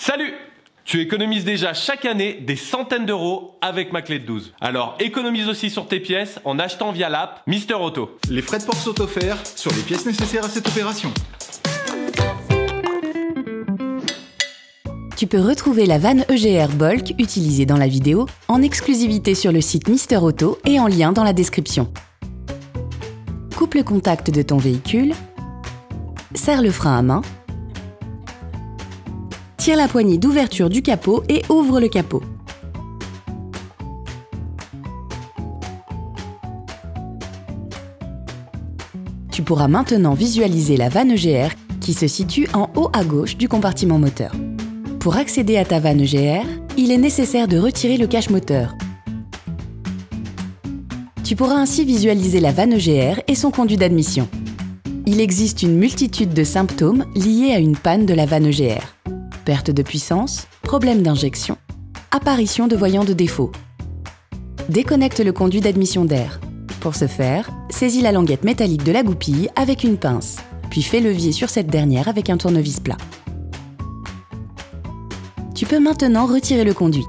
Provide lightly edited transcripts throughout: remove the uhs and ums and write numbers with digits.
Salut! Tu économises déjà chaque année des centaines d'euros avec ma clé de 12. Alors économise aussi sur tes pièces en achetant via l'app Mister Auto. Les frais de port sont offerts sur les pièces nécessaires à cette opération. Tu peux retrouver la vanne EGR Bulk utilisée dans la vidéo en exclusivité sur le site Mister Auto et en lien dans la description. Coupe le contact de ton véhicule, serre le frein à main, tire la poignée d'ouverture du capot et ouvre le capot. Tu pourras maintenant visualiser la vanne EGR qui se situe en haut à gauche du compartiment moteur. Pour accéder à ta vanne EGR, il est nécessaire de retirer le cache moteur. Tu pourras ainsi visualiser la vanne EGR et son conduit d'admission. Il existe une multitude de symptômes liés à une panne de la vanne EGR. Perte de puissance, problème d'injection, apparition de voyants de défaut. Déconnecte le conduit d'admission d'air. Pour ce faire, saisis la languette métallique de la goupille avec une pince, puis fais levier sur cette dernière avec un tournevis plat. Tu peux maintenant retirer le conduit.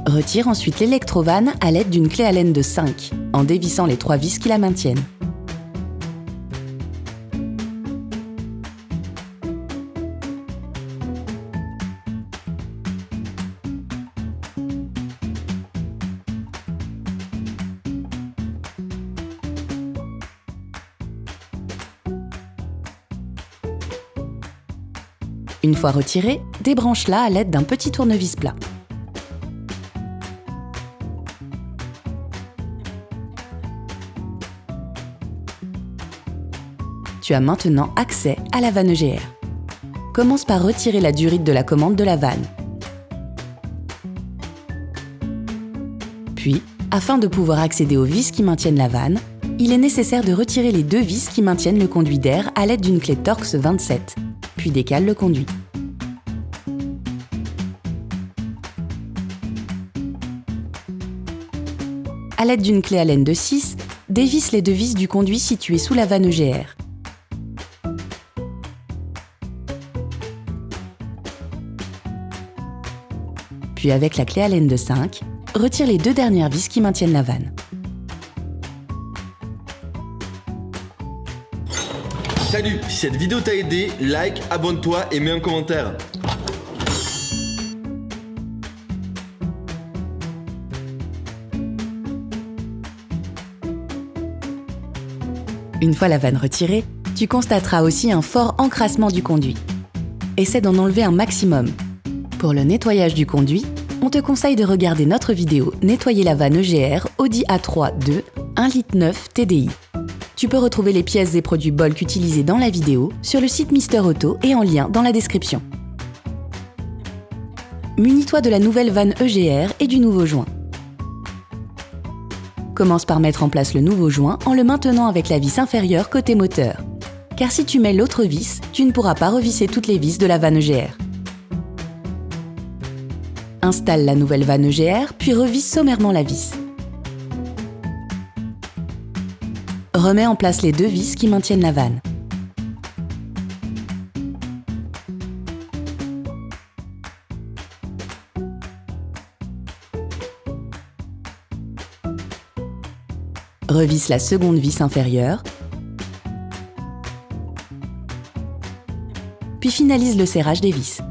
Retire ensuite l'électrovanne à l'aide d'une clé Allen de 5, en dévissant les 3 vis qui la maintiennent. Une fois retirée, débranche-la à l'aide d'un petit tournevis plat. Tu as maintenant accès à la vanne EGR. Commence par retirer la durite de la commande de la vanne. Puis, afin de pouvoir accéder aux vis qui maintiennent la vanne, il est nécessaire de retirer les 2 vis qui maintiennent le conduit d'air à l'aide d'une clé Torx 27, puis décale le conduit. À l'aide d'une clé Allen de 6, dévisse les 2 vis du conduit situé sous la vanne EGR. Puis avec la clé Allen de 5, retire les 2 dernières vis qui maintiennent la vanne. Salut, si cette vidéo t'a aidé, like, abonne-toi et mets un commentaire. Une fois la vanne retirée, tu constateras aussi un fort encrassement du conduit. Essaie d'en enlever un maximum. Pour le nettoyage du conduit, on te conseille de regarder notre vidéo Nettoyer la vanne EGR Audi A3 2 1,9 litre TDI. Tu peux retrouver les pièces et produits Bulk utilisés dans la vidéo sur le site Mister Auto et en lien dans la description. Munis-toi de la nouvelle vanne EGR et du nouveau joint. Commence par mettre en place le nouveau joint en le maintenant avec la vis inférieure côté moteur. Car si tu mets l'autre vis, tu ne pourras pas revisser toutes les vis de la vanne EGR. Installe la nouvelle vanne EGR, puis revisse sommairement la vis. Remets en place les 2 vis qui maintiennent la vanne. Revisse la seconde vis inférieure. Puis finalise le serrage des vis.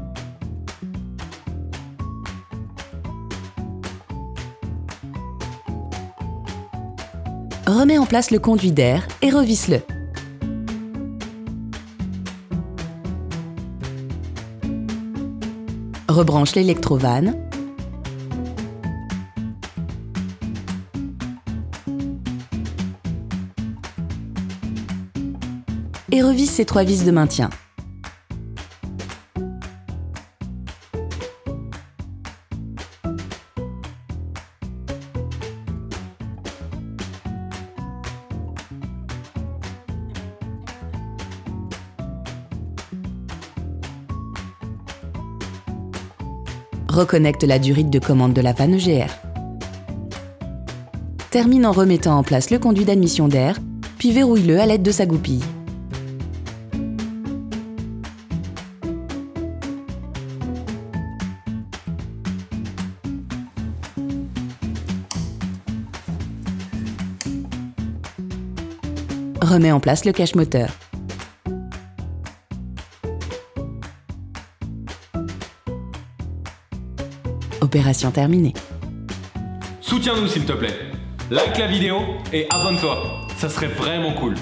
Remets en place le conduit d'air et revisse-le. Rebranche l'électrovanne. Et revisse ces 3 vis de maintien. Reconnecte la durite de commande de la vanne EGR. Termine en remettant en place le conduit d'admission d'air, puis verrouille-le à l'aide de sa goupille. remet en place le cache moteur. Opération terminée. Soutiens-nous s'il te plaît. Like la vidéo et abonne-toi. Ça serait vraiment cool.